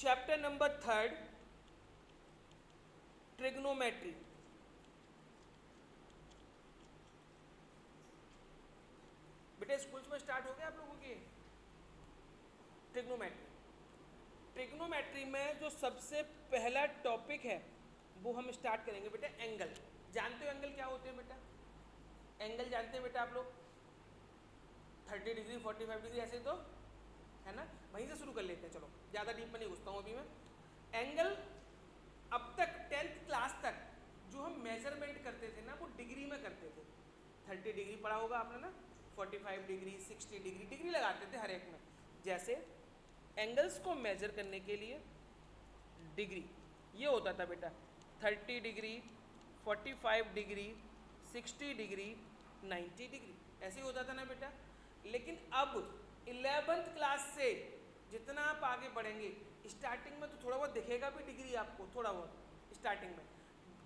Chapter number 3 trigonometry. बेटा schools में start हो गया आप लोगों के ट्रिग्नोमेट्री। ट्रिग्नोमेट्री में जो सबसे पहला टॉपिक है वो हम स्टार्ट करेंगे बेटा एंगल। जानते हो एंगल क्या होते हैं बेटा? एंगल जानते हैं बेटा आप लोग? 30 डिग्री 45 डिग्री ऐसे तो है ना, वहीं से शुरू कर लेते हैं। चलो ज़्यादा डीप में नहीं घुसता हूँ अभी मैं। एंगल अब तक 10th क्लास तक जो हम मेजरमेंट करते थे ना वो डिग्री में करते थे। 30 डिग्री पढ़ा होगा आपने ना, 45 डिग्री 60 डिग्री डिग्री लगाते थे हर एक में। जैसे एंगल्स को मेजर करने के लिए डिग्री ये होता था बेटा 30 डिग्री 45 डिग्री 60 डिग्री 90 डिग्री ऐसे ही होता था ना बेटा। लेकिन अब 11th क्लास से जितना आप आगे बढ़ेंगे, स्टार्टिंग में तो थोड़ा बहुत दिखेगा भी डिग्री आपको, थोड़ा बहुत स्टार्टिंग में।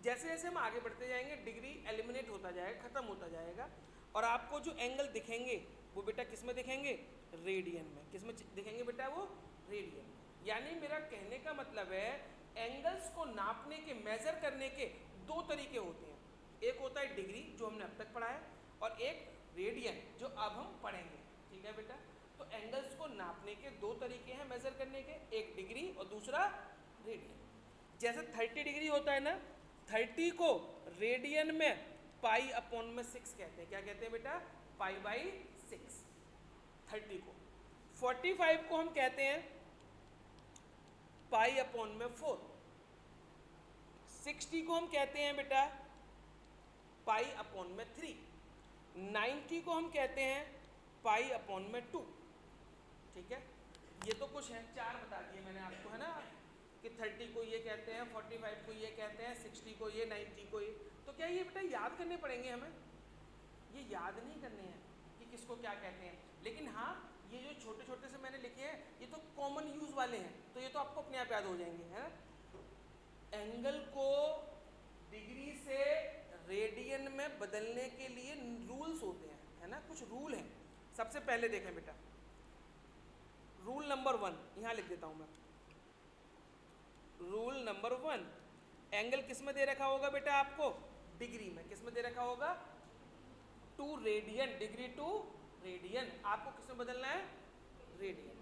जैसे जैसे हम आगे बढ़ते जाएंगे डिग्री एलिमिनेट होता जाएगा, खत्म होता जाएगा, और आपको जो एंगल दिखेंगे वो बेटा किस में दिखेंगे? रेडियन में। किस में दिखेंगे बेटा? वो रेडियन। यानी मेरा कहने का मतलब है एंगल्स को नापने के, मेजर करने के दो तरीके होते हैं। एक होता है डिग्री जो हमने अब तक पढ़ा है, और एक रेडियन जो अब हम पढ़ेंगे। ठीक है बेटा? तो एंगल्स को नापने के दो तरीके हैं मेजर करने के, एक डिग्री और दूसरा रेडियन। जैसे 30 डिग्री होता है ना, 30 को रेडियन में पाई अपॉन में 6 कहते हैं। क्या कहते हैं बेटा? पाई बाई 6 30 को। 45 को हम कहते हैं पाई अपॉन में 4। 60 को हम कहते हैं बेटा पाई अपॉन में 3। 90 को हम कहते हैं पाई अपॉन में 2। ठीक है? ये तो कुछ है, चार बता दिए मैंने आपको, है ना, कि 30 को ये कहते हैं, 45 को ये कहते हैं, 60 को ये, 90 को ये। तो क्या ये बेटा याद करने पड़ेंगे हमें? ये याद नहीं करने हैं कि किसको क्या कहते हैं, लेकिन हाँ ये जो छोटे छोटे से मैंने लिखे हैं ये तो कॉमन यूज वाले हैं, तो ये तो आपको अपने आप याद हो जाएंगे, है ना। एंगल को डिग्री से रेडियन में बदलने के लिए रूल्स होते हैं, है ना, कुछ रूल हैं। सबसे पहले देखें बेटा, रूल नंबर 1 यहाँ लिख देता हूँ मैं। रूल नंबर 1, एंगल किस में दे रखा होगा बेटा आपको? डिग्री में। किस में दे रखा होगा? To radian, degree to radian. आपको किस में बदलना है? रेडियन।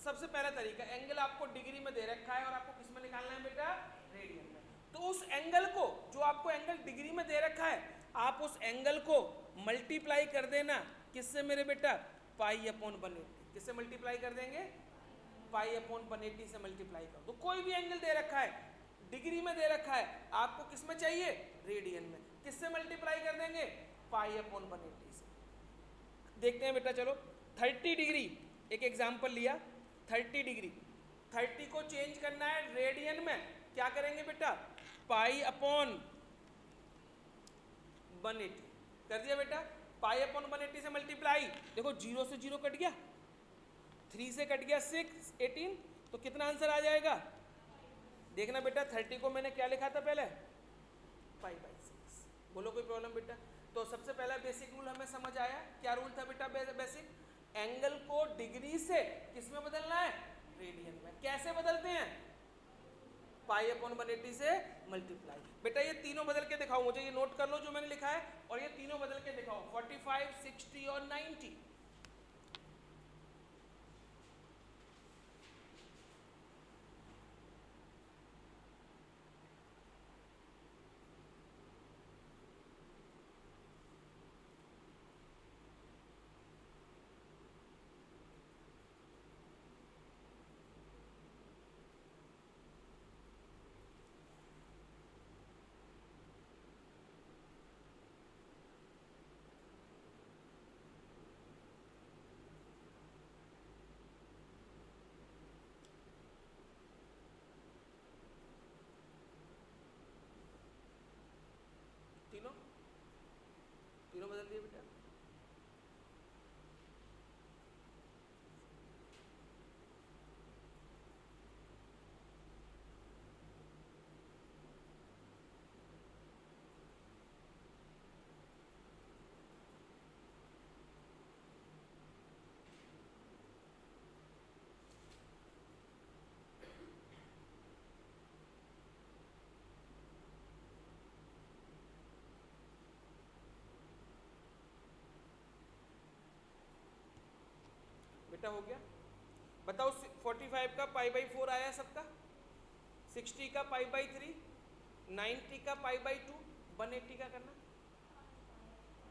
सबसे पहला तरीका, एंगल आपको डिग्री में दे रखा है और आपको किस में निकालना है बेटा? रेडियन में। तो उस एंगल को, जो आपको एंगल डिग्री में दे रखा है, आप उस एंगल को मल्टीप्लाई कर देना किससे मेरे बेटा? पाई अपॉन 180। किससे मल्टीप्लाई कर देंगे? पाई अपॉन 180 से मल्टीप्लाई कर दो। कोई भी एंगल दे रखा है, डिग्री में दे रखा है, आपको किस में चाहिए? रेडियन में। किससे मल्टीप्लाई कर देंगे? पाई अपॉन 180 से। देखते हैं बेटा, चलो 30 डिग्री, एक एग्जांपल लिया, 30 डिग्री, 30 को चेंज करना है रेडियन में, क्या करेंगे बेटा? पाई अपॉन 180 कर दिया बेटा। पाई अपॉन 180 से मल्टीप्लाई, देखो 0 से 0 कट गया, 3 से कट गया 6, 18, तो कितना आंसर आ जाएगा? देखना बेटा, 30 को मैंने क्या लिखा था पहले? Pi by 6। बोलो कोई प्रॉब्लम बेटा? तो सबसे पहला बेसिक रूल हमें समझ आया। क्या रूल था बेटा बेसिक? एंगल को डिग्री से किस में बदलना है? रेडियन में। कैसे बदलते हैं? पाई अपॉन 180 से मल्टीप्लाई। बेटा ये तीनों बदल के दिखाओ मुझे, ये नोट कर लो जो मैंने लिखा है, और ये तीनों बदल के दिखाओ, 45, 60 और 90। बेटा हो गया। बताओ 45 का पाई बाई 4 आया सबका, 60 का पाई बाई 3, 90 का पाई बाई 2, 180 का करना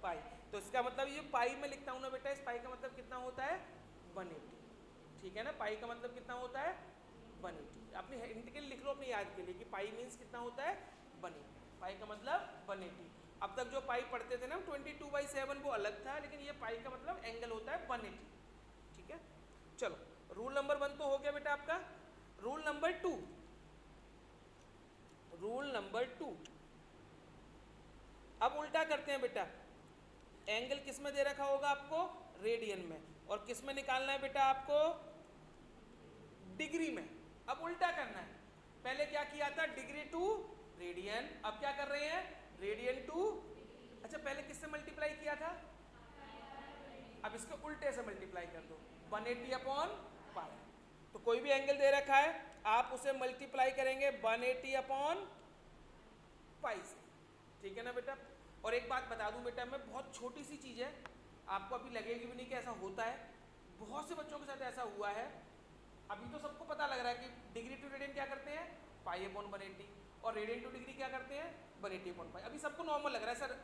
पाई। तो इसका मतलब ये पाई में लिखता हूँ ना बेटा, इस पाई का मतलब कितना होता है 180, ठीक है ना। पाई का मतलब कितना होता है 180। अपनी हिंट के लिए लिख लो अपनी याद के लिए कि पाई मीन्स कितना होता है 180, पाई का मतलब 180। अब तक जो पाई पढ़ते थे ना 22/7 वो अलग था, लेकिन ये पाई का मतलब एंगल होता है 180, ठीक है। चलो रूल नंबर 1 तो हो गया बेटा आपका। रूल नंबर 2, रूल नंबर 2, अब उल्टा करते हैं बेटा। एंगल किस में दे रखा होगा आपको, रेडियन में, और किस में निकालना है बेटा आपको, डिग्री में। अब उल्टा करना है, पहले क्या किया था डिग्री टू रेडियन, अब क्या कर रहे हैं रेडियन टू, अच्छा पहले किससे मल्टीप्लाई किया था, अब इसके उल्टे से मल्टीप्लाई कर दो 180/पाई। तो कोई भी एंगल दे रखा है आप उसे मल्टीप्लाई करेंगे 180/पाई से, ठीक है ना बेटा। और एक बात बता दूं बेटा मैं, बहुत छोटी सी चीज़ है, आपको अभी लगेगी भी नहीं कि ऐसा होता है, बहुत से बच्चों के साथ ऐसा हुआ है। अभी तो सबको पता लग रहा है कि डिग्री टू रेडियन क्या करते हैं पाई/180, और रेडियन टू डिग्री क्या करते हैं 180/पाई। अभी सबको नॉर्मल लग रहा है सर,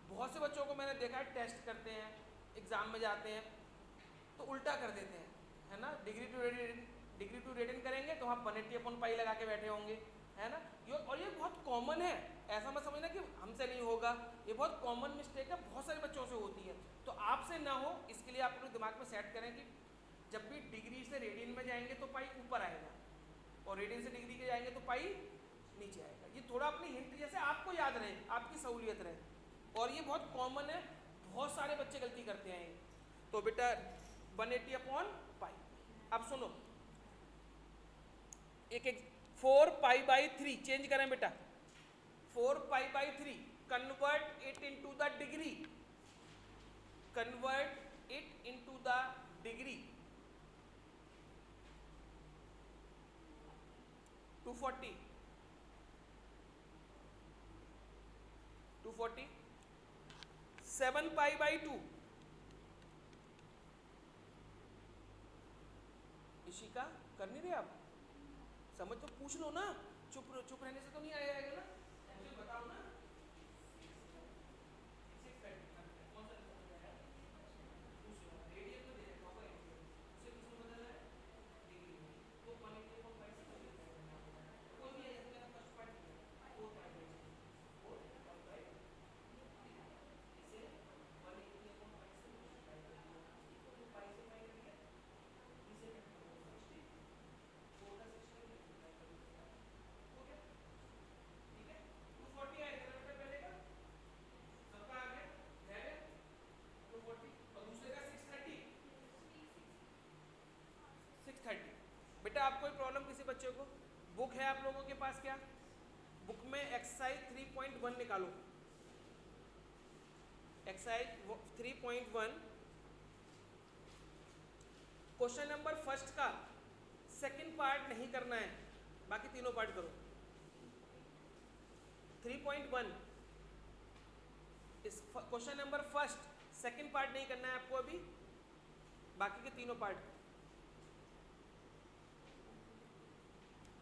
बहुत से बच्चों को मैंने देखा है टेस्ट करते हैं, एग्जाम में जाते हैं तो उल्टा कर देते हैं, है ना। डिग्री टू रेडियन करेंगे तो वहाँ 180/पाई लगा के बैठे होंगे, है ना। और ये बहुत कॉमन है, ऐसा मत समझना कि हमसे नहीं होगा, ये बहुत कॉमन मिस्टेक है, बहुत सारे बच्चों से होती है। तो आपसे ना हो इसके लिए आप अपने दिमाग में सेट करें कि जब भी डिग्री से रेडियन में जाएंगे तो पाई ऊपर आएगा, और रेडियन से डिग्री के जाएंगे तो पाई नीचे आएगा। ये थोड़ा अपनी हिंट जैसे आपको याद रहे, आपकी सहूलियत रहे, और ये बहुत कॉमन है, बहुत सारे बच्चे गलती करते हैं। तो बेटा 180/पाई। अब सुनो, एक 4π/3 चेंज करें बेटा, 4π/3 convert it into the degree, convert it into the degree, 240, 7π/2, Ishika कर नहीं रहे आप, समझ तो पूछ लो ना, चुप रहने से तो नहीं आएगा ना, मुझे बताओ ना। बेटा आप कोई प्रॉब्लम किसी बच्चे को, बुक है आप लोगों के पास क्या, बुक में एक्सरसाइज 3.1 निकालो, एक्सरसाइज 3.1 क्वेश्चन नंबर फर्स्ट का सेकंड पार्ट नहीं करना है, बाकी तीनों पार्ट करो। 3.1 इस question number first, second part नहीं करना है आपको अभी, बाकी के तीनों पार्ट।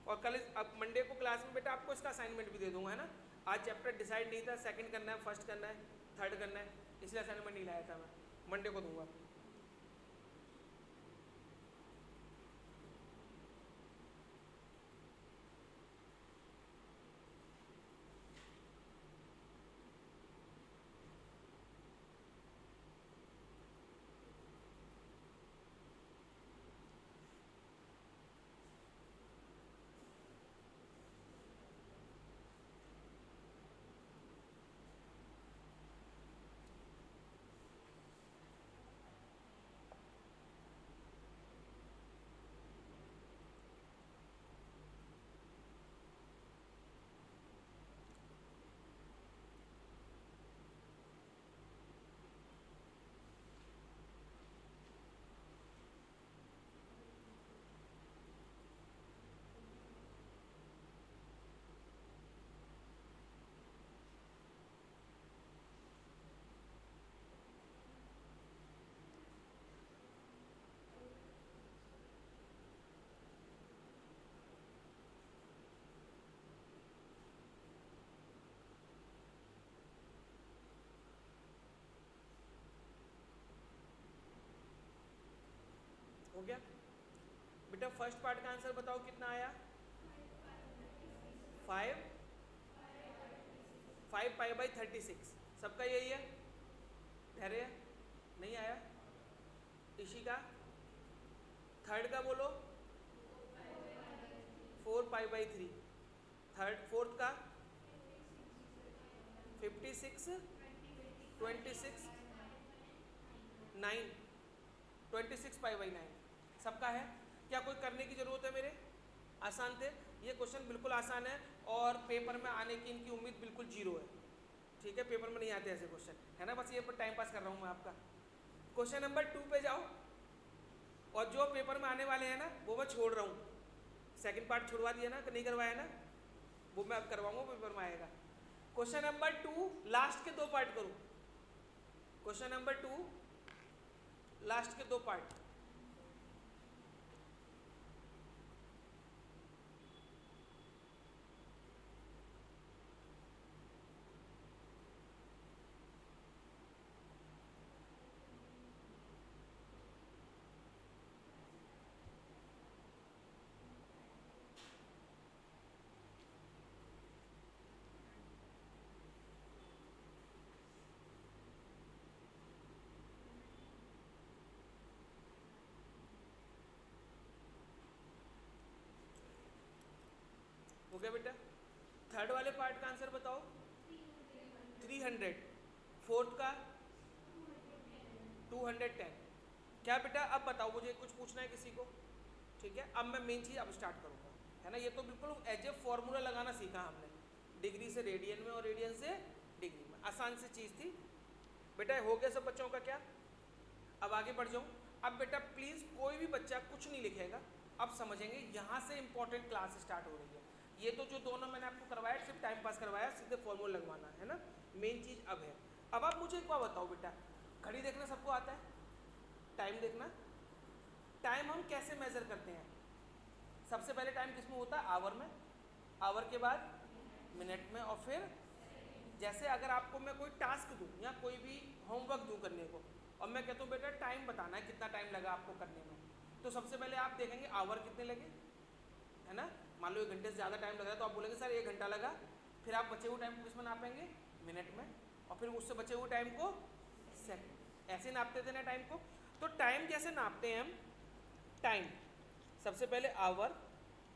और कल अब मंडे को क्लास में बेटा आपको इसका असाइनमेंट भी दे दूंगा, है ना। आज चैप्टर डिसाइड नहीं था, सेकंड करना है, फर्स्ट करना है, थर्ड करना है, इसलिए असाइनमेंट नहीं लाया था मैं, मंडे को दूंगा। गया बेटा? फर्स्ट पार्ट का आंसर बताओ कितना आया? 5 पाई बाई 36। सबका यही है? धैर्य नहीं आया? इसी का थर्ड का बोलो। 4 पाई बाई 3। फोर्थ का 56 26 9 26 पाई बाई 9। सबका है? क्या कोई करने की जरूरत है मेरे? आसान थे ये क्वेश्चन, बिल्कुल आसान है, और पेपर में आने की इनकी उम्मीद बिल्कुल जीरो है। ठीक है, पेपर में नहीं आते ऐसे क्वेश्चन, है ना? बस ये पर टाइम पास कर रहा हूँ मैं आपका। क्वेश्चन नंबर 2 पे जाओ, और जो पेपर में आने वाले हैं ना वो मैं छोड़ रहा हूँ। सेकंड पार्ट छुड़वा दिया ना, नहीं करवाया ना, वो मैं अब करवाऊंगा, पेपर में आएगा। क्वेश्चन नंबर 2 लास्ट के 2 पार्ट करो। क्वेश्चन नंबर 2 लास्ट के 2 पार्ट। हो गया बेटा? थर्ड वाले पार्ट का आंसर बताओ। 300। फोर्थ का 210। क्या बेटा? अब बताओ, मुझे कुछ पूछना है किसी को? ठीक है, अब मैं मेन चीज़ अब स्टार्ट करूँगा, है ना? ये तो बिल्कुल एज ए फॉर्मूला लगाना सीखा हमने, डिग्री से रेडियन में और रेडियन से डिग्री में। आसान सी चीज़ थी बेटा। हो गया सब बच्चों का? क्या अब आगे बढ़ जाऊँ? अब बेटा प्लीज़ कोई भी बच्चा कुछ नहीं लिखेगा, अब समझेंगे यहाँ से इंपॉर्टेंट क्लास स्टार्ट हो रही है। ये तो जो दोनों मैंने आपको करवाया सिर्फ टाइम पास करवाया, सीधे फॉर्मूला लगवाना है ना, मेन चीज़ अब है। अब आप मुझे एक बात बताओ बेटा, घड़ी देखना सबको आता है? टाइम देखना, टाइम हम कैसे मेजर करते हैं? सबसे पहले टाइम किस में होता है? आवर में। आवर के बाद मिनट में, और फिर जैसे अगर आपको मैं कोई टास्क दूँ या कोई भी होमवर्क दूँ करने को, और मैं कहता हूँ बेटा टाइम बताना है, कितना टाइम लगा आपको करने में, तो सबसे पहले आप देखेंगे आवर कितने लगे, है ना? मान लो 1 घंटे से ज़्यादा टाइम लगा तो आप बोलेंगे सर 1 घंटा लगा। फिर आप बचे हुए टाइम को किस में नापेंगे? मिनट में, और फिर उससे बचे हुए टाइम को सेकंड। ऐसे नापते थे ना टाइम को। तो टाइम जैसे नापते हैं हम, टाइम सबसे पहले आवर,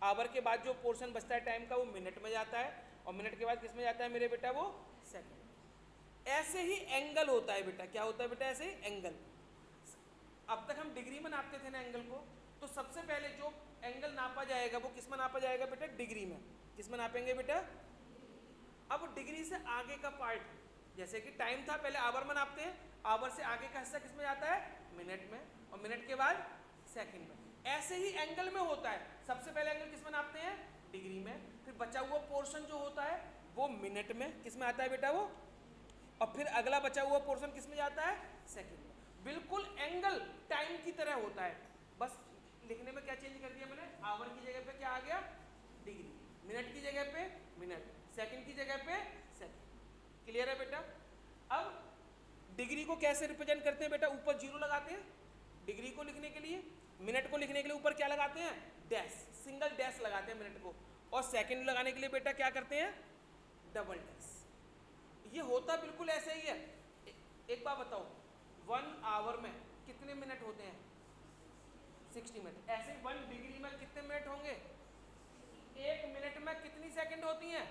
आवर के बाद जो पोर्शन बचता है टाइम का वो मिनट में जाता है, और मिनट के बाद किस में जाता है मेरे बेटा? वो सेकंड। ऐसे ही एंगल होता है बेटा। क्या होता है बेटा? ऐसे ही एंगल। अब तक हम डिग्री में नापते थे ना एंगल को, तो सबसे पहले जो एंगल नापा जाएगा वो किस में नापा जाएगा बेटा? डिग्री में। किस में नापेंगे बेटा? अब डिग्री से आगे का पार्ट, जैसे कि टाइम था पहले आवर में नापते हैं, आवर से आगे का हिस्सा किस में जाता है? मिनट में, और मिनट के बाद सेकंड में। ऐसे ही एंगल में होता है, सबसे पहले एंगल किस में नापते हैं? डिग्री में, फिर बचा हुआ पोर्शन जो होता है वो मिनट में, किस में आता है बेटा? वो, और फिर अगला बचा हुआ पोर्शन किस में जाता है? सेकंड में। बिल्कुल एंगल टाइम की तरह होता है, बस लिखने में क्या चेंज कर दिया मैंने? आवर की जगह पे क्या आ गया? डिग्री। मिनट की जगह पे मिनट, सेकंड की जगह पे सेकंड। क्लियर है बेटा? अब डिग्री को कैसे रिप्रेजेंट करते हैं बेटा? ऊपर जीरो लगाते हैं डिग्री को लिखने के लिए, मिनट को लिखने के लिए ऊपर क्या लगाते हैं? डैश, सिंगल डैश लगाते हैं मिनट को, और सेकंड लगाने के लिए बेटा क्या करते हैं? Double dash. ये होता बिल्कुल ऐसे ही है। एक बात बताओ, 1 आवर में कितने मिनट होते हैं? 60 मिनट। ऐसे 1 डिग्री में कितने मिनट होंगे? 1 मिनट में कितनी सेकंड होती हैं?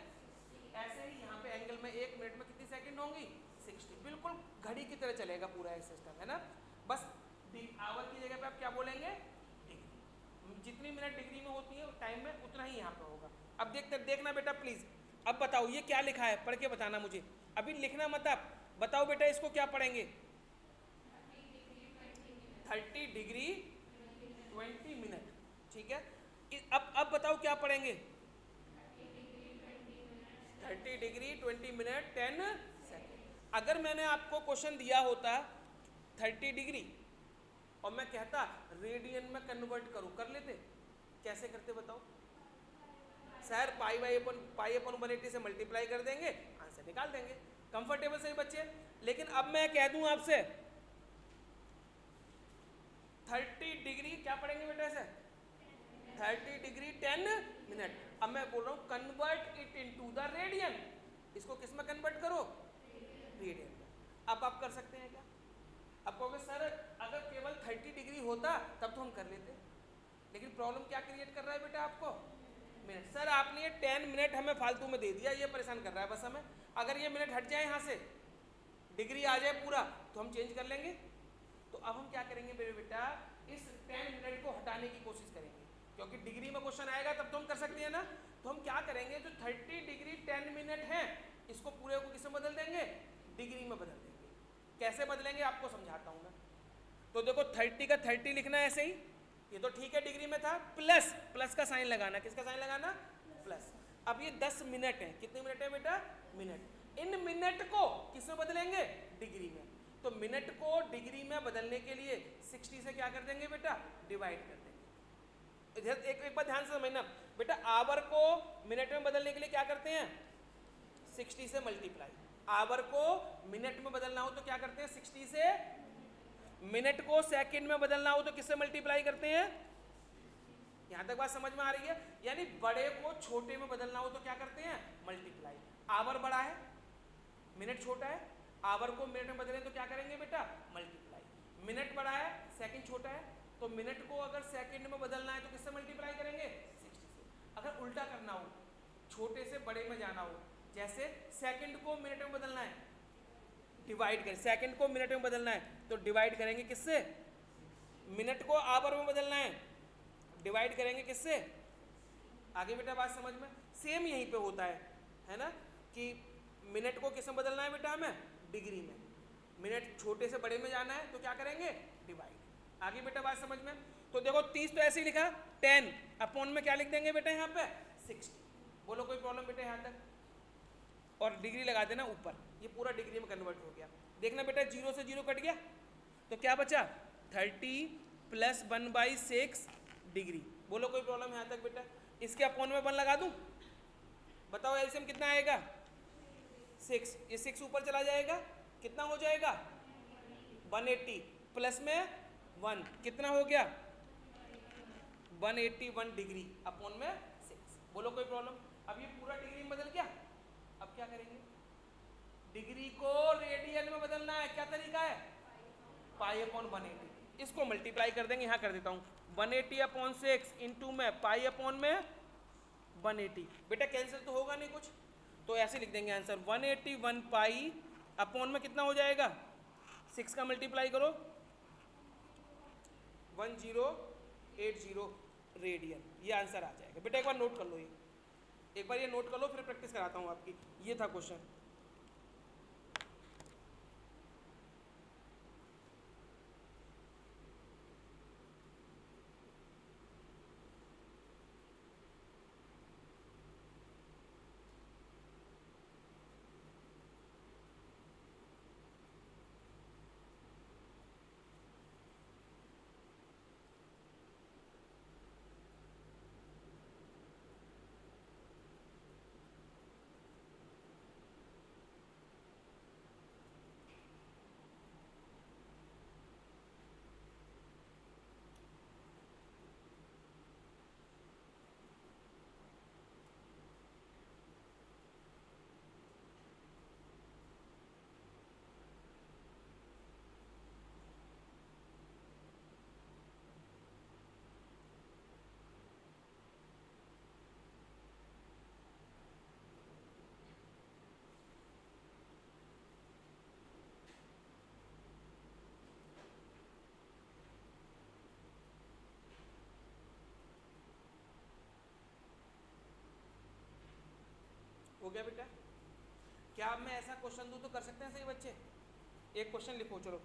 ऐसे ही यहाँ पे एंगल में 1 मिनट में कितनी सेकंड होंगी? 60। बिल्कुल घड़ी की तरह चलेगा पूरा ये सिस्टम, है ना? बस आवर की जगह पे आप क्या बोलेंगे? डिग्री। जितनी मिनट डिग्री में होती है टाइम में, उतना ही यहाँ पे होगा। अब देखना बेटा प्लीज। अब बताओ ये क्या लिखा है, पढ़ के बताना मुझे। अभी लिखना मत आप, बताओ बेटा इसको क्या पढ़ेंगे? 30 डिग्री 20 मिनट। ठीक है, अब बताओ क्या पढ़ेंगे? 30 डिग्री 20 मिनट 10 सेकेंड। अगर मैंने आपको क्वेश्चन दिया होता 30 डिग्री और मैं कहता रेडियन में कन्वर्ट करूं, कर लेते? कैसे करते बताओ? सर पाई अपन 180 से मल्टीप्लाई कर देंगे, आंसर निकाल देंगे। कंफर्टेबल सही बच्चे? लेकिन अब मैं कह दूं आपसे 30 डिग्री क्या पढ़ेंगे बेटा ऐसे, 30 डिग्री 10 मिनट। अब मैं बोल रहा हूँ convert it into the radian, इसको किस में कन्वर्ट करो, रेडियन में। अब आप कर सकते हैं क्या, अब कहोगे सर अगर केवल 30 डिग्री होता तब तो हम कर लेते, लेकिन प्रॉब्लम क्या क्रिएट कर रहा है बेटा आपको, मिनट। सर आपने ये 10 मिनट हमें फालतू में दे दिया, ये परेशान कर रहा है बस हमें। अगर ये मिनट हट जाए यहाँ से, डिग्री आ जाए पूरा, तो हम चेंज कर लेंगे। तो अब हम क्या करेंगे मेरे बेटा, इस 10 मिनट को हटाने की कोशिश करेंगे, क्योंकि डिग्री में क्वेश्चन आएगा तब तो हम कर सकते हैं ना। तो हम क्या करेंगे, जो 30 डिग्री 10 मिनट है इसको पूरे को किसमें बदल देंगे, डिग्री में बदल देंगे। कैसे बदलेंगे आपको समझाता हूँ मैं। तो देखो 30 का 30 लिखना है ऐसे ही, ये तो ठीक है डिग्री में था, प्लस प्लस का साइन लगाना, किसका साइन लगाना, प्लस। अब ये 10 मिनट है, कितने मिनट है बेटा, मिनट। इन मिनट को किसमें बदलेंगे, डिग्री में। तो मिनट को डिग्री में बदलने के लिए 60 से क्या कर देंगे बेटा, डिवाइड कर देंगे। एक बात ध्यान से समझना बेटा, आवर को मिनट में बदलने के लिए क्या करते हैं, 60 से मल्टीप्लाई। आवर को मिनट में बदलना हो तो क्या करते हैं, 60 से। मिनट को सेकंड में बदलना हो तो किससे मल्टीप्लाई करते हैं। यहां तक बात समझ में आ रही है, यानी बड़े को छोटे में बदलना हो तो क्या करते हैं, मल्टीप्लाई। आवर बड़ा है, मिनट छोटा है, आवर को मिनट में बदलें तो क्या करेंगे बेटा, मल्टीप्लाई। मिनट बड़ा है, सेकंड छोटा है, तो मिनट को अगर सेकंड में बदलना है तो किससे मल्टीप्लाई करेंगे, 60 से। अगर उल्टा करना हो, छोटे से बड़े में जाना हो, जैसे सेकंड को मिनट में बदलना है, डिवाइड करें, सेकंड को मिनट में बदलना है तो डिवाइड करेंगे किससे, मिनट को आवर में बदलना है, डिवाइड करेंगे किससे। आगे बेटा बात समझ में, सेम यहीं पे होता है ना, कि मिनट को किस में बदलना है बेटा हमें, डिग्री में। मिनट छोटे से बड़े में जाना है तो क्या करेंगे, डिवाइड। आगे बेटा बात समझ में। तो देखो 30 तो ऐसे ही लिखा, 10 अपॉन में क्या लिख देंगे बेटा यहाँ पे, 60। बोलो कोई प्रॉब्लम बेटा यहाँ तक, और डिग्री लगा देना ऊपर, ये पूरा डिग्री में कन्वर्ट हो गया। देखना बेटा 0 से 0 कट गया तो क्या बचा, 30 प्लस 1/6 डिग्री। बोलो कोई प्रॉब्लम यहाँ तक बेटा। इसके अपॉन में 1 लगा दूं, बताओ एलसीएम कितना आएगा, 6। ये 6 ऊपर चला जाएगा, कितना हो जाएगा, 180 प्लस में 1 कितना हो गया, 181 डिग्री अपॉन में 6। बोलो कोई प्रॉब्लम। अब ये पूरा डिग्री में बदल गया। अब क्या करेंगे, डिग्री को रेडियन में बदलना है, क्या तरीका है, पाई अपॉन 180। इसको मल्टीप्लाई कर देंगे, यहाँ कर देता हूँ, 180 अपॉन 6 इंटू में पाई अपॉन में 180। बेटा कैंसिल तो होगा नहीं कुछ, तो ऐसे लिख देंगे आंसर, 181 पाई अपॉन में कितना हो जाएगा, 6 का मल्टीप्लाई करो, 1080 रेडियन, ये आंसर आ जाएगा। बेटा एक बार नोट कर लो, ये एक बार ये नोट कर लो, फिर प्रैक्टिस कराता हूँ आपकी। ये था क्वेश्चन। हो गया बेटा। क्या मैं ऐसा क्वेश्चन दूं तो कर सकते हैं सही बच्चे। एक क्वेश्चन लिखो, चलो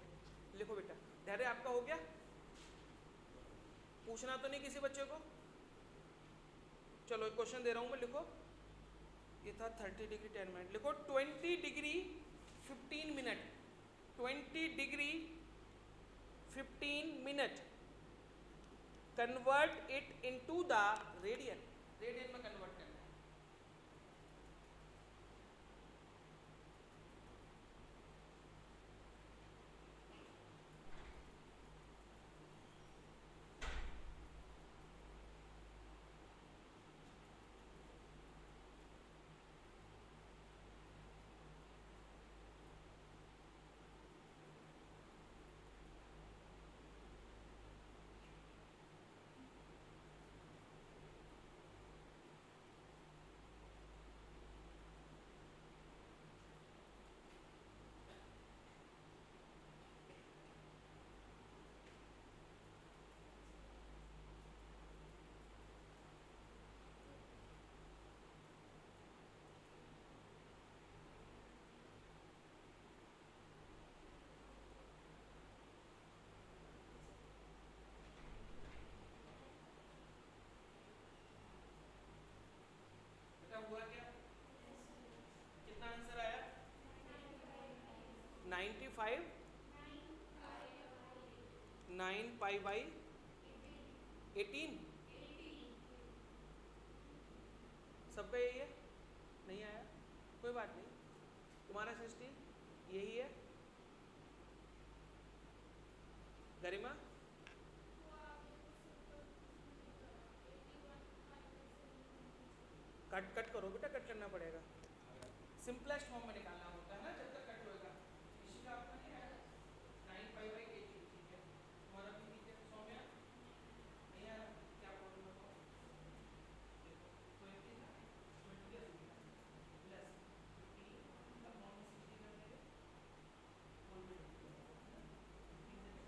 लिखो बेटा। धैर्य आपका हो गया, पूछना तो नहीं किसी बच्चे को। चलो एक क्वेश्चन दे रहा हूं मैं, लिखो। ये था 30 डिग्री 10 मिनट, लिखो 20 degree 15 minute, 20 degree 15 minute convert it into the radian. Radian में कन्वर्ट करना है। 95 9 पाई बाई 18 सबका यही है, नहीं आया कोई बात नहीं, तुम्हारा 60 यही है। गरिमा कट करो बेटा, कट करना पड़ेगा, सिंपलेस्ट फॉर्म में निकालना होता है ना जब तक कट होएगा। इसी का आपका नहीं आया 9 पाई बाई 18, ठीक है तुम्हारा भी ठीक है। सौम्या नहीं आ रहा, क्या प्रॉब्लम है? देखो 20 ना 20 प्लस 15 अपॉन 60 कर देंगे, होल पे 15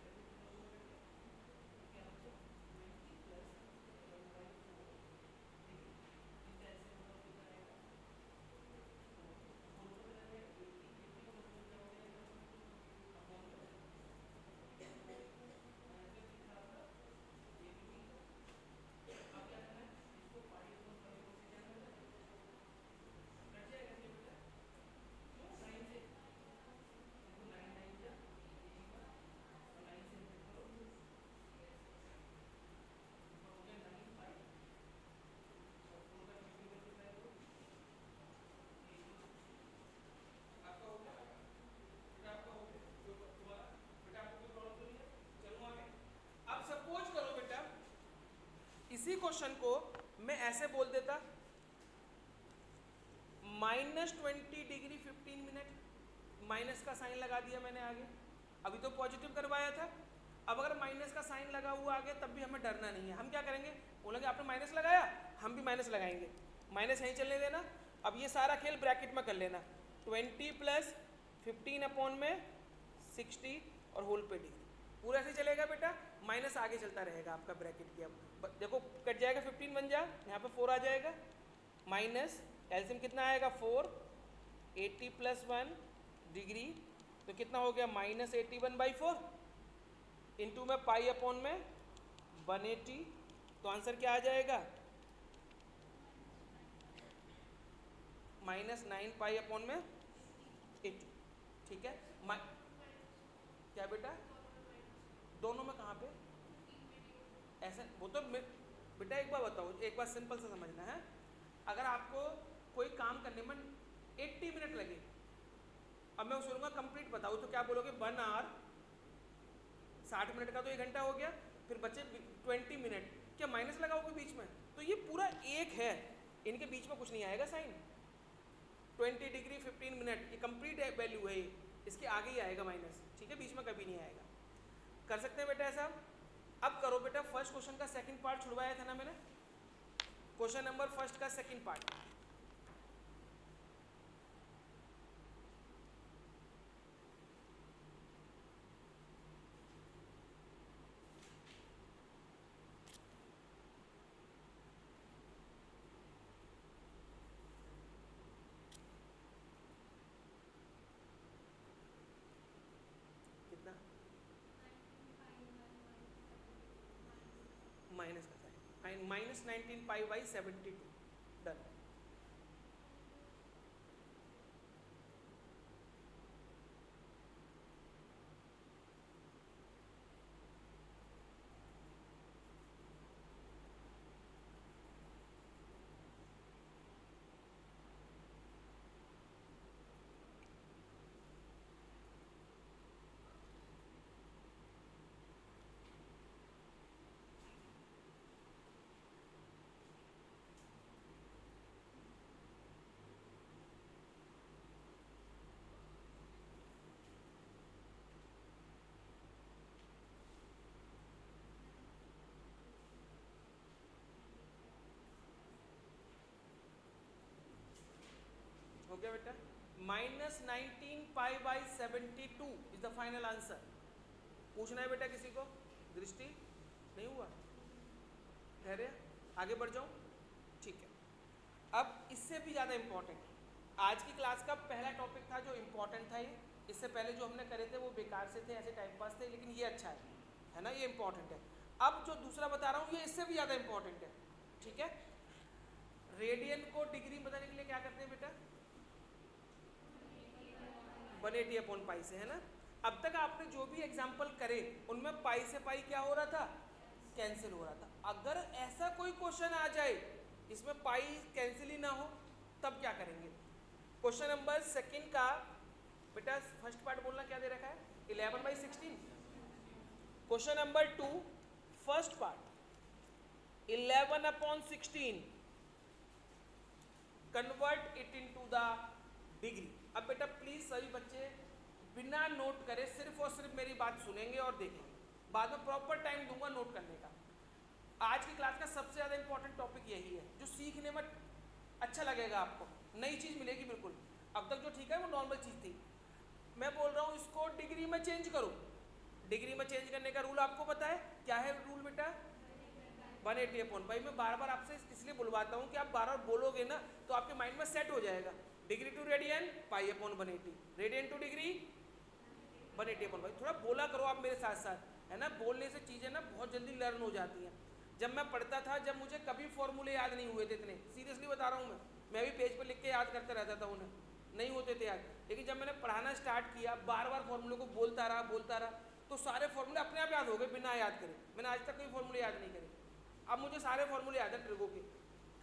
से करके क्या बचा 20 प्लस 1/4, ठीक है इनका ऐसे होगा कितना आएगा, होल पे रहेगा 80 80 प्लस 1 क्या हो जाएगा अपॉन में आंसर कितना आपका ये भी ठीक है। अब क्या करना है, इसको पाई अपॉन 5 से क्या करना है, कट जाएगा ये बेटा, क्यों 9 से देखो 9 9 जा 81 और 9 से इंटू करो हो गया 9 पाई और 4 का 50 मल्टीप्लाई करो 80 आपका हो गया बेटा, आपका हो गया दोबारा बेटा, आपको कोई प्रॉब्लम तो नहीं है? चलो आगे। अब सपोज करो बेटा इसी क्वेश्चन को मैं ऐसे बोल देता -20 डिग्री 15 मिनट, माइनस का साइन लगा दिया मैंने आगे, अभी तो पॉजिटिव करवाया था। अब अगर माइनस का साइन लगा हुआ आगे तब भी हमें डरना नहीं है, हम क्या करेंगे, बोलेंगे आपने माइनस लगाया हम भी माइनस लगाएंगे, माइनस यहीं चलने देना। अब ये सारा खेल ब्रैकेट में कर लेना, 20 प्लस 15 अपॉन में 60 और होल पे डिग्री, पूरा ऐसे चलेगा बेटा, माइनस आगे चलता रहेगा आपका ब्रैकेट की। अब देखो कट जाएगा 15 बन जा, यहाँ पे 4 आ जाएगा, माइनस एल्सियम कितना आएगा 4, 80 प्लस 1 डिग्री तो कितना हो गया -81/4 इंटू में पाई अपॉन में 180, तो आंसर क्या आ जाएगा -9 पाई अपॉन में 80, ठीक है। क्या बेटा दोनों में कहाँ पे ऐसे, वो तो बेटा एक बार बताओ, एक बार सिंपल से समझना है, अगर आपको कोई काम करने में 80 मिनट लगे, अब मैं उसे बोलूँगा कंप्लीट बताओ तो क्या बोलोगे 1 आवर 60 मिनट का तो 1 घंटा हो गया, फिर बचे 20 मिनट, क्या माइनस लगाओगे बीच में, तो ये पूरा एक है, इनके बीच में कुछ नहीं आएगा साइन, 20 डिग्री 15 मिनट ये कंप्लीट वैल्यू है, इसके आगे ही आएगा माइनस, ठीक है बीच में कभी नहीं आएगा। कर सकते हैं बेटा ऐसा। अब करो बेटा फर्स्ट क्वेश्चन का सेकंड पार्ट छुड़वाया था ना मैंने, क्वेश्चन नंबर फर्स्ट का सेकंड पार्ट, कितना माइनस का साइन, -19π/72 डन। हो गया बेटा, -19π/72 इज द फाइनल आंसर। पूछना है बेटा किसी को, दृष्टि नहीं हुआ, ठहरे आगे बढ़ जाऊं, ठीक है। अब इससे भी ज़्यादा इम्पोर्टेंट, आज की क्लास का पहला टॉपिक था जो इम्पोर्टेंट था, ये इससे पहले जो हमने करे थे वो बेकार से थे, ऐसे टाइम पास थे, लेकिन ये अच्छा है ना, ये इम्पोर्टेंट है। अब जो दूसरा बता रहा हूँ ये इससे भी ज़्यादा इम्पोर्टेंट है, ठीक है। रेडियन को डिग्री बताने के लिए क्या करते हैं बेटा, 180 अपॉन पाई से, है ना। अब तक आपने जो भी एग्जाम्पल करे उनमें पाई से पाई क्या हो रहा था, कैंसिल हो रहा था। अगर ऐसा कोई क्वेश्चन आ जाए इसमें पाई कैंसिल ही ना हो, तब क्या करेंगे। क्वेश्चन नंबर सेकंड का बेटा फर्स्ट पार्ट बोलना क्या दे रखा है, 11/16। Question number 2 first part 11/16 convert it into the degree. अब बेटा प्लीज सभी बच्चे बिना नोट करे सिर्फ और सिर्फ मेरी बात सुनेंगे और देखेंगे, बाद में प्रॉपर टाइम दूंगा नोट करने का। आज की क्लास का सबसे ज़्यादा इंपॉर्टेंट टॉपिक यही है, जो सीखने में अच्छा लगेगा, आपको नई चीज़ मिलेगी बिल्कुल। अब तक जो ठीक है वो नॉर्मल चीज़ थी, मैं बोल रहा हूँ इसको डिग्री में चेंज करो। डिग्री में चेंज करने का रूल आपको पता है, क्या है रूल बेटा, 180 अपॉन पाई। मैं बार बार आपसे इसलिए बुलवाता हूँ कि आप बार बार बोलोगे ना तो आपके माइंड में सेट हो जाएगा। Degree to radian pi upon 180, radian to degree 180 upon pi. थोड़ा बोला करो आप मेरे साथ साथ, है ना। बोलने से चीज़ें ना बहुत जल्दी लर्न हो जाती हैं। जब मैं पढ़ता था, जब मुझे कभी फॉर्मूले याद नहीं हुए थे इतने, सीरियसली बता रहा हूँ मैं भी पेज पर लिख के याद करता रहता था, उन्हें नहीं होते थे याद। लेकिन जब मैंने पढ़ाना स्टार्ट किया, बार बार फॉर्मूले को बोलता रहा तो सारे फॉर्मूले अपने आप याद हो गए बिना याद करे। मैंने आज तक कोई फॉर्मूले याद नहीं करे, अब मुझे सारे फॉर्मूले याद है ट्रिगो के।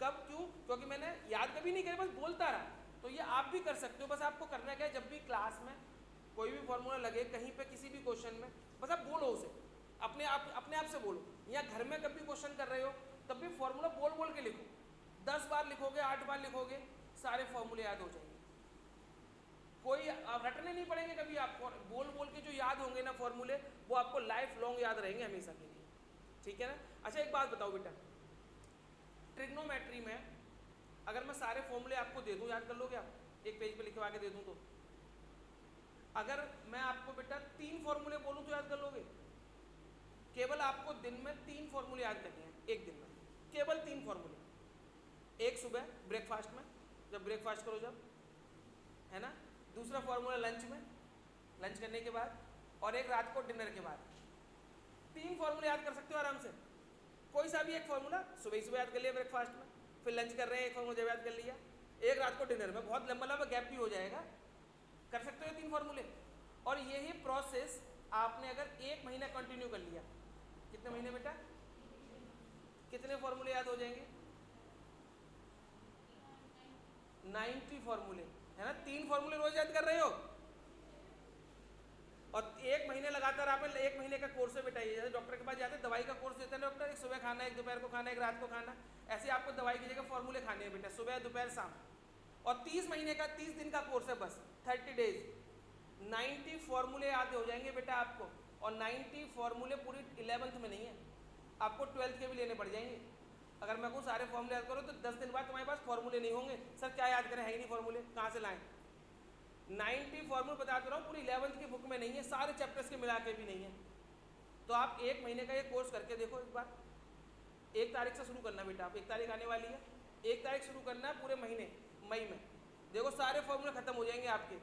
कब, क्यों, क्योंकि मैंने याद कभी नहीं करे, बस बोलता रहा। तो ये आप भी कर सकते हो। बस आपको करना क्या है, जब भी क्लास में कोई भी फॉर्मूला लगे कहीं पे किसी भी क्वेश्चन में, बस आप बोलो उसे, अपने आप से बोलो। या घर में कभी क्वेश्चन कर रहे हो तब भी फॉर्मूला बोल बोल के लिखो। 10 बार लिखोगे, 8 बार लिखोगे, सारे फॉर्मूले याद हो जाएंगे। कोई रटने नहीं पड़ेंगे कभी आपको, बोल बोल के जो याद होंगे ना फॉर्मूले, वो आपको लाइफ लॉन्ग याद रहेंगे हमेशा के लिए, ठीक है ना। अच्छा एक बात बताओ बेटा, ट्रिग्नोमेट्री में अगर मैं सारे फॉर्मूले आपको दे दूं, याद कर लोगे आप, एक पेज पे लिखवा के दे दूं तो? अगर मैं आपको बेटा 3 फॉर्मूले बोलूं तो याद कर लोगे? केवल आपको दिन में 3 फॉर्मूले याद करने हैं, एक दिन में केवल 3 फॉर्मूले। एक सुबह ब्रेकफास्ट में, जब ब्रेकफास्ट करो जब, है ना। दूसरा फॉर्मूला लंच में, लंच करने के बाद, और एक रात को डिनर के बाद। 3 फॉर्मूले याद कर सकते हो आराम से। कोई सा भी एक फॉर्मूला सुबह ही सुबह याद कर लिया ब्रेकफास्ट में, फिर लंच कर रहे हैं एक फॉर्मूला जब याद कर लिया, एक रात को डिनर में, बहुत लंबा लंबा गैप भी हो जाएगा, कर सकते हो 3 फॉर्मूले। और यही प्रोसेस आपने अगर 1 महीना कंटिन्यू कर लिया, कितने महीने बेटा, कितने फॉर्मूले याद हो जाएंगे? 90 फॉर्मूले, है ना। 3 फॉर्मूले रोज याद कर रहे हो, और 1 महीने लगातार आप 1 महीने का कोर्स है बेटा। ये जैसे डॉक्टर के पास जाते हैं, दवाई का कोर्स देते हैं डॉक्टर, एक सुबह खाना, एक दोपहर को खाना, एक रात को खाना। ऐसे आपको दवाई की जगह फॉर्मूले खाने हैं बेटा, सुबह दोपहर शाम। और 30 महीने का 30 दिन का कोर्स है बस, 30 डेज, 90 फॉर्मूले याद हो जाएंगे बेटा आपको। और 90 फॉर्मूले पूरी 11th में नहीं है, आपको 12th के भी लेने पड़ जाएंगे। अगर मैं कहूँ सारे फॉर्मूले याद करो तो 10 दिन बाद तुम्हारे पास फॉर्मूले नहीं होंगे। सर क्या याद करें, है ही नहीं फॉर्मूले, कहाँ से लाएं? 90 फॉर्मूले बताते रहा हूँ, पूरी 11th की बुक में नहीं है, सारे चैप्टर्स के मिला के भी नहीं है। तो आप 1 महीने का ये कोर्स करके देखो एक बार। 1 तारीख से शुरू करना बेटा, आप 1 तारीख आने वाली है, 1 तारीख शुरू करना है पूरे महीने मई में, देखो सारे फॉर्मूले खत्म हो जाएंगे आपके।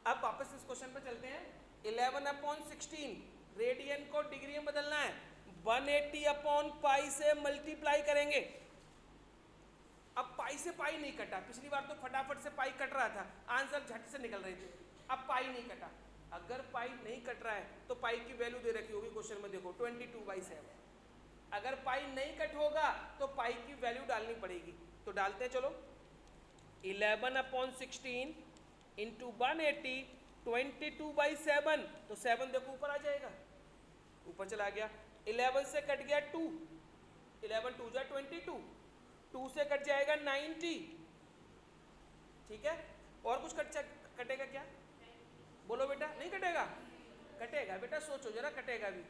अब वापस इस क्वेश्चन पे चलते हैं। 11/16 रेडियन को डिग्री में बदलना है, 180 अपॉन पाई से मल्टीप्लाई करेंगे। अब पाई से पाई नहीं कटा, पिछली बार तो फटाफट से पाई कट रहा था, आंसर झट से निकल रहे थे, अब पाई नहीं कटा। अगर पाई नहीं कट रहा है तो पाई की वैल्यू दे रखी होगी क्वेश्चन में, देखो 22/7। अगर पाई नहीं कट होगा तो पाई की वैल्यू डालनी पड़ेगी, तो डालते हैं चलो। 11/16 इंटू 180, 22/7, तो 7 देखो ऊपर आ जाएगा, ऊपर चला गया। 11 से कट गया 2, 11 2 जा 22, 2 से कट जाएगा 90, ठीक है। और कुछ कटेगा क्या, बोलो बेटा? नहीं कटेगा, कटेगा बेटा, सोचो जरा, कटेगा भी।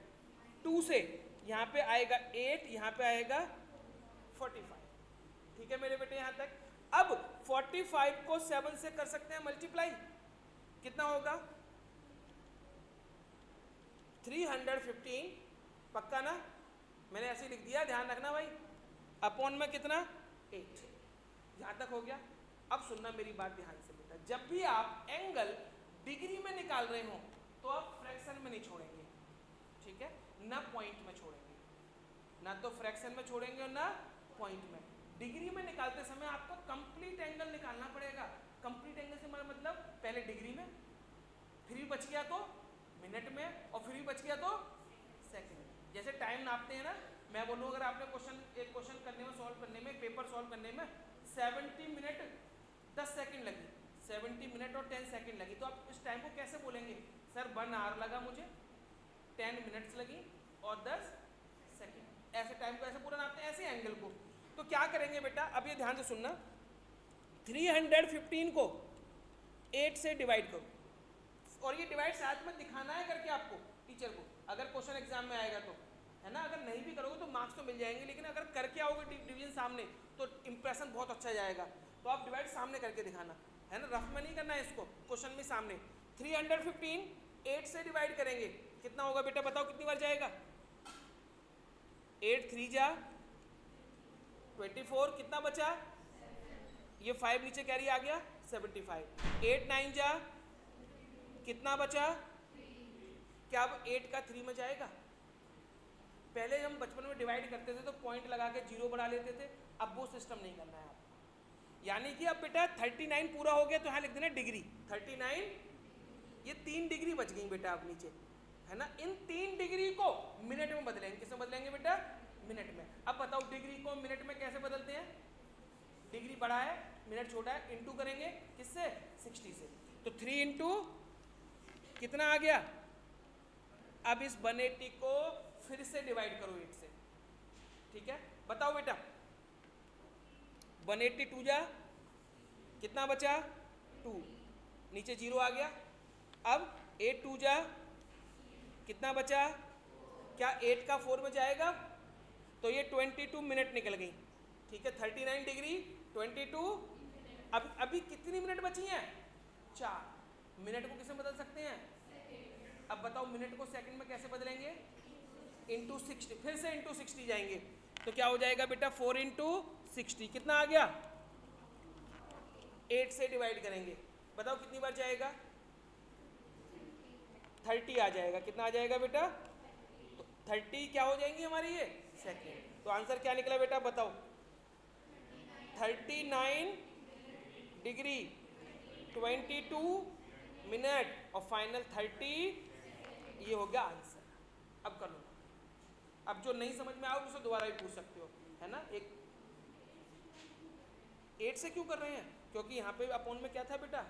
2 से यहाँ पे आएगा 8, यहाँ पे आएगा 45, ठीक है मेरे बेटे यहाँ तक। अब 45 को 7 से कर सकते हैं मल्टीप्लाई, कितना होगा? 315, पक्का ना? मैंने ऐसे ही लिख दिया, ध्यान रखना भाई। अपॉन में कितना? 8, यहाँ तक हो गया। अब सुनना मेरी बात ध्यान से बेटा, जब भी आप एंगल डिग्री में निकाल रहे हो तो आप फ्रैक्शन में नहीं छोड़ेंगे, ठीक है ना, पॉइंट में छोड़ेंगे, ना तो फ्रैक्शन में छोड़ेंगे और ना पॉइंट में। डिग्री में निकालते समय आपको कंप्लीट एंगल निकालना पड़ेगा। कंप्लीट एंगल से मतलब पहले डिग्री में, फिर भी बच गया तो मिनट में, और फिर भी बच गया तो सेकंड में। जैसे टाइम नापते हैं ना, मैं बोलूँ अगर आपने एक क्वेश्चन करने में, सॉल्व करने में, पेपर सॉल्व करने में 70 मिनट 10 सेकंड लगी, 70 मिनट और 10 सेकंड लगी, तो आप इस टाइम को कैसे बोलेंगे? सर 1 आवर लगा मुझे, 10 मिनट्स लगी और 10 सेकंड। ऐसे टाइम को ऐसे पूरा नापते हैं, ऐसे एंगल को। तो क्या करेंगे बेटा, अब ये ध्यान से सुनना, 315 को 8 से डिवाइड करो, और ये डिवाइड साथ में दिखाना है करके आपको टीचर को, अगर क्वेश्चन एग्जाम में आएगा तो, है ना। अगर नहीं भी करोगे तो मार्क्स तो मिल जाएंगे, लेकिन अगर करके आओगे डिवीजन सामने तो इंप्रेशन बहुत अच्छा जाएगा। तो आप डिवाइड सामने करके दिखाना, है ना, रफ में नहीं करना है इसको, क्वेश्चन में सामने। 315 8 से डिवाइड करेंगे, कितना होगा बेटा बताओ, कितनी बार जाएगा? 8 3 जा 24, कितना बचा? ये 5 नीचे कैरी आ गया, 75। 8 9 जा कितना बचा? क्या अब 8 का 3 में जाएगा? पहले हम बचपन में डिवाइड करते थे तो पॉइंट लगा के 0 बढ़ा लेते थे, अब वो सिस्टम नहीं करना है आपको। यानी कि अब बेटा 39 पूरा हो गया तो यहाँ लिख देना डिग्री 39, ये 3 डिग्री बच गई बेटा अब नीचे, है ना। इन 3 डिग्री को मिनट में बदलेंगे, किसमें बदलेंगे बेटा? मिनट में। अब बताओ डिग्री को मिनट में कैसे बदलते हैं? डिग्री बड़ा है मिनट छोटा है, इंटू करेंगे किससे? 60 से। तो 3 इंटू कितना आ गया? अब इस 180 को फिर से डिवाइड करो 8 से, ठीक है। बताओ बेटा 180 2 जा कितना बचा? 2, नीचे 0 आ गया। अब 8 2 जा कितना बचा? क्या 8 का 4 में जाएगा? तो ये 22 मिनट निकल गई, ठीक है। 39 डिग्री 22, अब अभी कितनी मिनट बची हैं? 4। मिनट को किसमें बदल सकते हैं? अब बताओ मिनट को सेकंड में कैसे बदलेंगे? इंटू 60, फिर से इंटू 60 जाएंगे, तो क्या हो जाएगा बेटा? 4 इंटू 60 कितना आ गया? 8 से डिवाइड करेंगे, बताओ कितनी बार जाएगा? 30 आ जाएगा। कितना आ जाएगा बेटा? तो 30 क्या हो जाएंगी हमारी ये? सेकेंड। तो आंसर क्या निकला बेटा बताओ? 39 डिग्री 22 मिनट और फाइनल 30, ये हो गया आंसर। अब कर लो, अब जो नहीं समझ में आओ उसे दोबारा भी पूछ सकते हो, है ना। एक 8 से क्यों कर रहे हैं? क्योंकि यहाँ पे अपॉन में क्या था बेटा?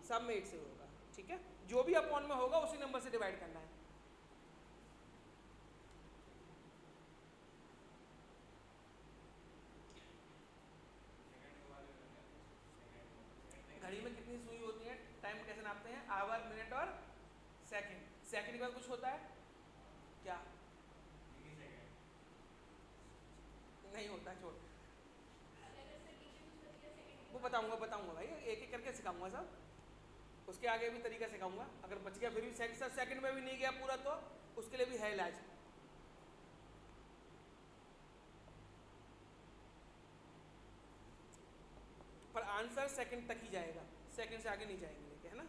सब में 8 से होगा, ठीक है। जो भी अपॉन में होगा उसी नंबर से डिवाइड करना है। घड़ी में कितनी सुई होती है? टाइम कैसे नापते हैं? आवर, मिनट और सेकंड। सेकंड के बाद कुछ होता है क्या? नहीं होता, छोड़, वो बताऊंगा भाई, एक एक करके सिखाऊंगा सब, उसके आगे भी तरीका सिखाऊंगा। अगर बच गया फिर भी सेकंड में भी नहीं गया पूरा तो उसके लिए भी है इलाज। पर आंसर सेकंड तक ही जाएगा, सेकंड से आगे नहीं जाएंगे लेके, है ना।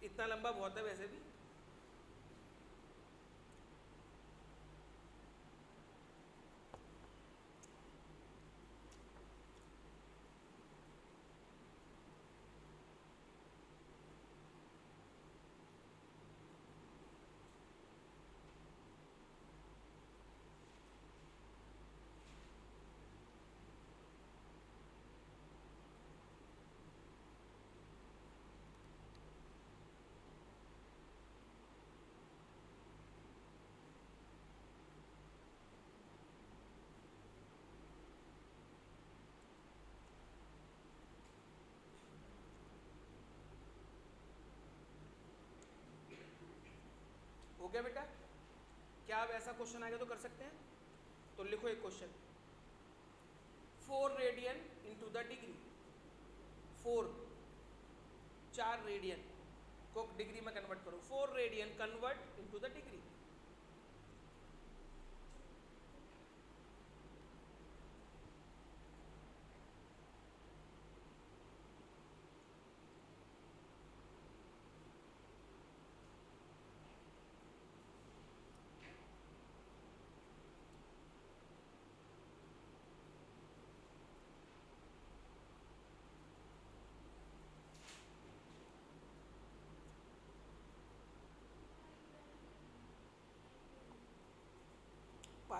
इतना लंबा बहुत है वैसे भी। हो गया बेटा? क्या अब ऐसा क्वेश्चन आएगा तो कर सकते हैं? तो लिखो एक question, 4 radian into the degree, 4 radian को डिग्री में कन्वर्ट करो, 4 radian convert into the degree.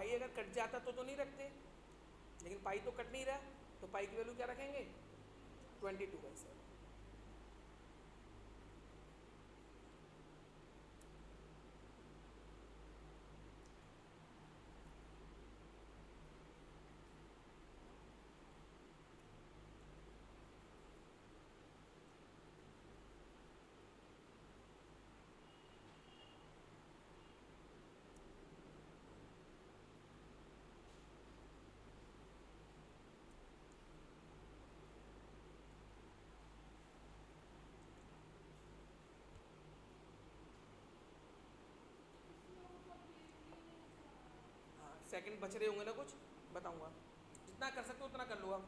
Pi अगर कट जाता तो नहीं रखते, लेकिन पाई तो कट नहीं रहा, तो पाई की वैल्यू क्या रखेंगे 22/7। सेकंड बच रहे होंगे ना, कुछ बताऊंगा, जितना कर सकते हो उतना कर लो आप।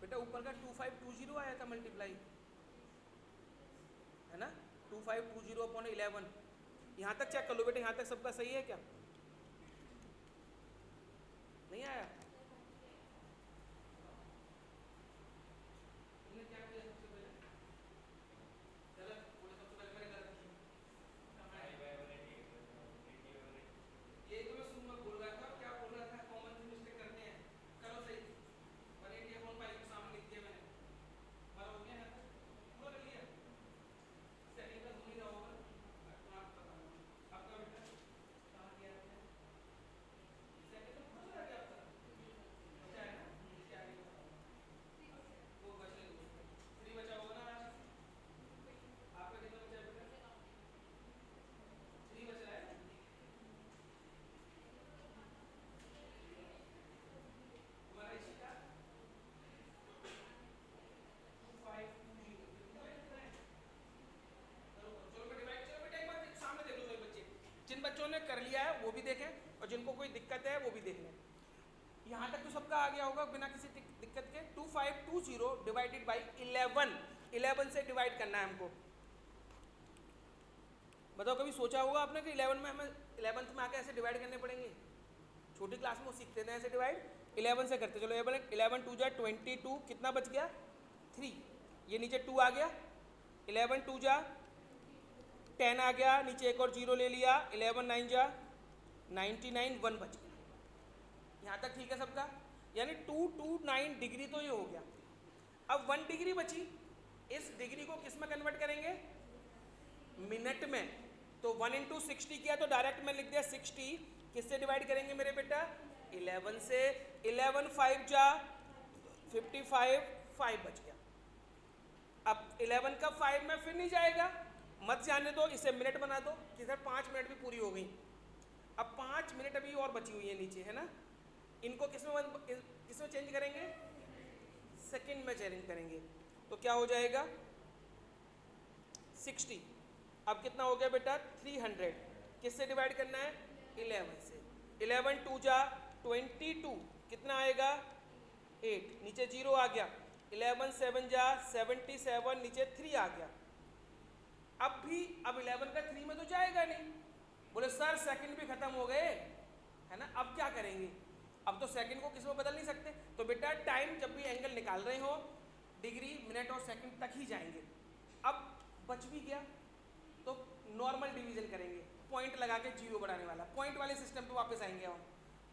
बेटा ऊपर का 2520 आया था मल्टीप्लाई, है ना, 2520/11। यहाँ तक चेक कर लो बेटा, यहाँ तक सबका सही है क्या, नहीं आया? तुमने क्या किया सबसे पहले? चलो बोले सबसे पहले मैंने गलत किया। यही तो मैं शुरू में बोल रहा था, क्या बोल रहा था, कॉमन सी मिस्टेक करते हैं। करो सही, 180/5 को सामने लिख दिया मैंने, हमारा हो गया, यहाँ तक पूरा कर लिया। सेकंड का हो नहीं रहा होगा, आपको बताऊंगा। आपका बेटा कहाँ गया है? सेकंड तो खुद रह गया आपका, बचा है ना, इसके आगे बताऊंगा। वो बचने दो, 3 बचा होगा ना आज? आपका कितना बचा है बेटा? 3 बच रहा है। तुम्हारा इसी का 2520 कितना है? चलो मैं डिवाइड, चलो बेटा एक बार सामने देख लो मेरे बच्चे, जिन बच्चों ने कर लिया है वो भी देखें और जिनको कोई दिक्कत है वो भी देख लें। यहाँ तक तो सबका आ गया होगा बिना किसी दिक्कत के। 2520 डिवाइडेड बाई 11 से डिवाइड करना है हमको। बताओ कभी सोचा होगा आपने कि 11 में हमें 11th में आके ऐसे डिवाइड करने पड़ेंगे? छोटी क्लास में वो सीखते थे ऐसे डिवाइड, 11 से करते। चलो 11 2 जा 22, कितना बच गया 3, ये नीचे 2 आ गया, 11 2 जा 10 आ गया, नीचे एक और 0 ले लिया, 11 9 जा 99, 1 बच गया। यहाँ तक ठीक है सबका? यानी 229 डिग्री तो ये हो गया। अब 1 डिग्री बची, इस डिग्री को किस में कन्वर्ट करेंगे? मिनट में। तो 1 × 60 किया तो डायरेक्ट में लिख दिया 60, किससे डिवाइड करेंगे मेरे बेटा? 11 से। 11 5 जा 55, 5 बच गया। अब 11 का 5 में फिर नहीं जाएगा, मत जाने दो, इसे मिनट बना दो कि सर 5 मिनट भी पूरी हो गई। अब 5 मिनट अभी और बची हुई है नीचे, है ना, इनको किसमें चेंज करेंगे? सेकंड में चेंज करेंगे। तो क्या हो जाएगा 60। अब कितना हो गया बेटा 300, किससे डिवाइड करना है? 11 से। 11 2 जा 22, कितना आएगा 8, नीचे 0 आ गया। 11 7 जा 77, नीचे 3 आ गया। अब 11 का 3 में तो जाएगा नहीं। बोले सर सेकंड भी खत्म हो गए, है ना, अब क्या करेंगे? अब तो सेकंड को किस में बदल नहीं सकते। तो बेटा टाइम जब भी एंगल निकाल रहे हो डिग्री मिनट और सेकंड तक ही जाएंगे। अब बच भी गया तो नॉर्मल डिवीजन करेंगे, पॉइंट लगा के 0 बढ़ाने वाला, पॉइंट वाले सिस्टम पे वापस आएंगे हम।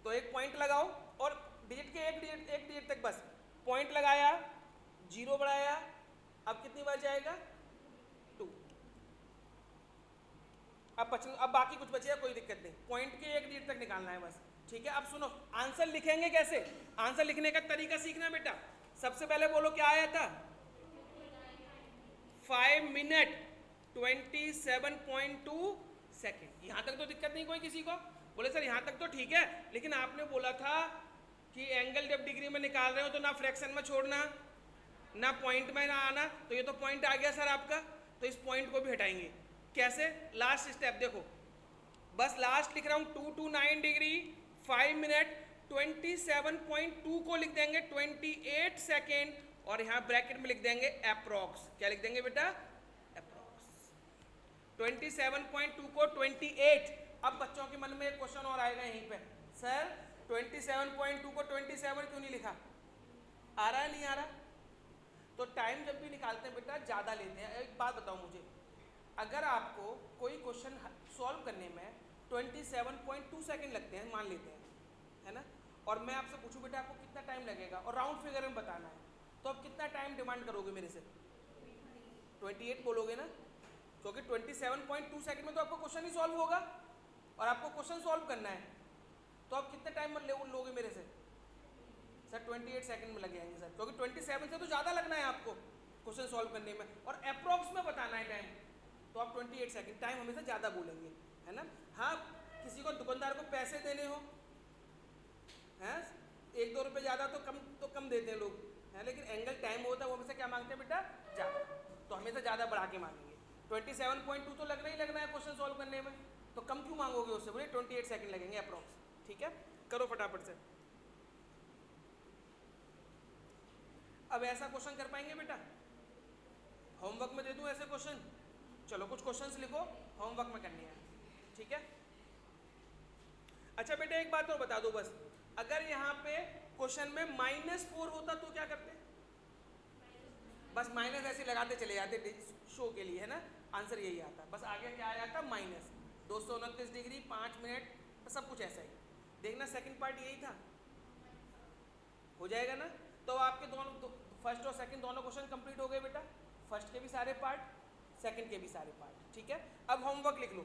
तो एक पॉइंट लगाओ और डिजिट के एक डिजिट तक बस पॉइंट लगाया, 0 बढ़ाया, अब कितनी बार जाएगा 2। अब बाकी कुछ बचेगा, कोई दिक्कत नहीं, पॉइंट के एक डिजिट तक निकालना है बस, ठीक है। अब सुनो आंसर लिखेंगे कैसे, आंसर लिखने का तरीका सीखना बेटा। सबसे पहले बोलो क्या आया था 5 मिनट 27.2 सेकेंड। यहां तक तो दिक्कत नहीं कोई किसी को? बोले सर यहां तक तो ठीक है, लेकिन आपने बोला था कि एंगल जब डिग्री में निकाल रहे हो तो ना फ्रैक्शन में छोड़ना ना पॉइंट में ना आना, तो ये तो पॉइंट आ गया सर आपका, तो इस पॉइंट को भी हटाएंगे। कैसे? लास्ट स्टेप देखो, बस लास्ट लिख रहा हूँ 229 डिग्री 5 मिनट 27.2 को लिख देंगे 28 सेकेंड, और यहाँ ब्रैकेट में लिख देंगे अप्रोक्स। क्या लिख देंगे बेटा? अप्रोक्स। 27.2 को 28। अब बच्चों के मन में एक क्वेश्चन और आएगा यहीं पे, सर 27.2 को 27 क्यों नहीं लिखा? आ रहा है नहीं आ रहा? तो टाइम जब भी निकालते हैं बेटा ज़्यादा लेते हैं। एक बात बताओ मुझे, अगर आपको कोई क्वेश्चन सॉल्व करने में 27.2 सेकेंड लगते हैं मान लेते हैं, है ना, और मैं आपसे पूछूं बेटा आपको कितना टाइम लगेगा और राउंड फिगर में बताना है, तो आप कितना टाइम डिमांड करोगे मेरे से? 28 बोलोगे ना, क्योंकि 27.2 सेकेंड में तो आपको क्वेश्चन ही सॉल्व होगा, और आपको क्वेश्चन सॉल्व करना है, तो आप कितने टाइम में लोगे मेरे से? सर 28 सेकंड में लग जाएंगे सर, क्योंकि 27 से तो ज़्यादा लगना है आपको क्वेश्चन सॉल्व करने में, और अप्रॉक्स में बताना है टाइम, तो आप 28 सेकंड टाइम हमेशा ज़्यादा बोलेंगे, है ना। हाँ, किसी को दुकानदार को पैसे देने हो, हैं 1-2 रुपये ज़्यादा तो कम देते हैं लोग, है, लेकिन एंगल टाइम होता है वो हमेशा क्या मांगते हैं बेटा? ज़्यादा, तो हमेशा ज़्यादा बढ़ा के मांगेंगे। 27.2 तो लगना ही लगना है क्वेश्चन सॉल्व करने में, तो कम क्यों मांगोगे उससे? बोले 28 सेकंड लगेंगे अप्रॉक्स। ठीक है, करो फटाफट से। अब ऐसा क्वेश्चन कर पाएंगे बेटा? होमवर्क में दे दूं ऐसे क्वेश्चन? चलो कुछ क्वेश्चंस लिखो, होमवर्क में करनी है, ठीक है। अच्छा बेटा एक बात और बता दो बस, अगर यहाँ पे क्वेश्चन में -4 होता तो क्या करते? बस माइनस ऐसे लगाते चले जाते शो के लिए, है ना, आंसर यही आता। बस आगे क्या आ जाता? -229 डिग्री 5 मिनट, बस सब कुछ ऐसा ही। देखना सेकंड पार्ट यही था, हो जाएगा ना। तो आपके दोनों फर्स्ट और सेकंड दोनों क्वेश्चन कंप्लीट हो गए बेटा, फर्स्ट के भी सारे पार्ट, सेकंड के भी सारे पार्ट, ठीक है। अब होमवर्क लिख लो,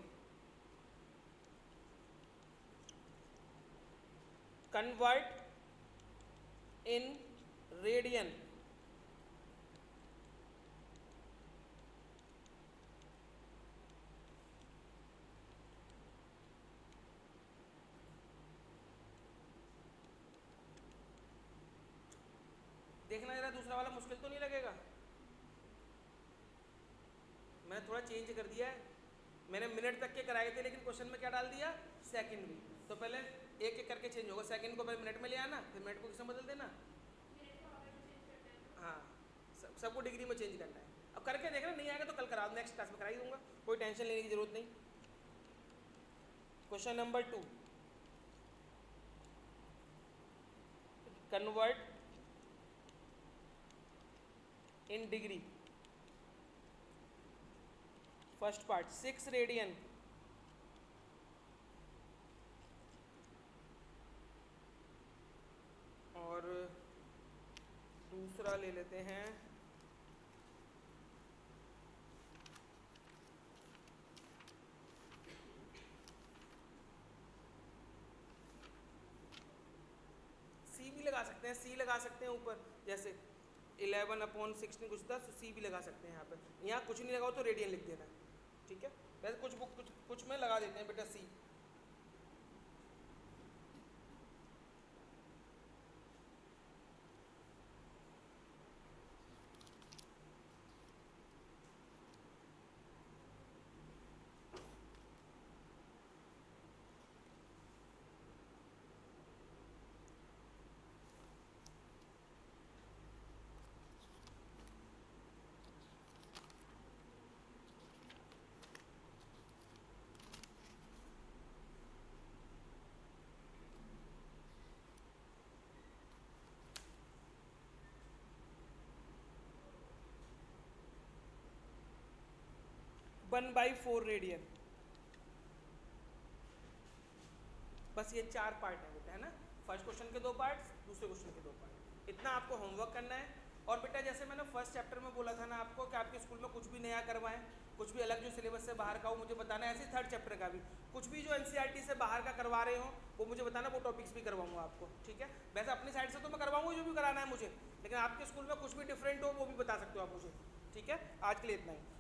कन्वर्ट इन रेडियन देखना जरा, दूसरा वाला मुश्किल तो नहीं लगेगा? मैंने थोड़ा चेंज कर दिया है, मैंने मिनट तक के कराए थे लेकिन क्वेश्चन में क्या डाल दिया? सेकंड भी। तो पहले एक एक करके चेंज होगा, सेकंड को पहले मिनट में ले आना, फिर मिनट को किसमें बदल देना? हाँ, सबको डिग्री में चेंज करना है। अब करके देखना, नहीं आएगा तो कल करा, नेक्स्ट क्लास में करा ही दूंगा, कोई टेंशन लेने की जरूरत नहीं। Question number 2, convert in degree, first part 6 radian और दूसरा ले लेते हैं सी भी लगा सकते हैं, सी लगा सकते हैं ऊपर, जैसे 11/16 कुछ था, सी भी लगा सकते हैं यहाँ पर। यहाँ कुछ नहीं लगाओ तो रेडियन लिख देना, ठीक है। वैसे कुछ में लगा देते हैं बेटा सी। वन बाई 4 रेडियन, बस ये 4 पार्ट है बेटा, है ना। फर्स्ट क्वेश्चन के 2 पार्ट्स, दूसरे क्वेश्चन के 2 पार्ट, इतना आपको होमवर्क करना है। और बेटा जैसे मैंने फर्स्ट चैप्टर में बोला था ना आपको कि आपके स्कूल में कुछ भी नया करवाएं, कुछ भी अलग जो सिलेबस से बाहर का हो मुझे बताना है। ऐसे थर्ड चैप्टर का भी कुछ भी जो एनसीईआरटी से बाहर का करवा रहे हो वो मुझे बताना, वो टॉपिक्स भी करवाऊंगा आपको, ठीक है। वैसे अपनी साइड से तो मैं करवाऊंगा जो भी कराना है मुझे, लेकिन आपके स्कूल में कुछ भी डिफरेंट हो वो भी बता सकते हो आप मुझे, ठीक है। आज के लिए इतना ही।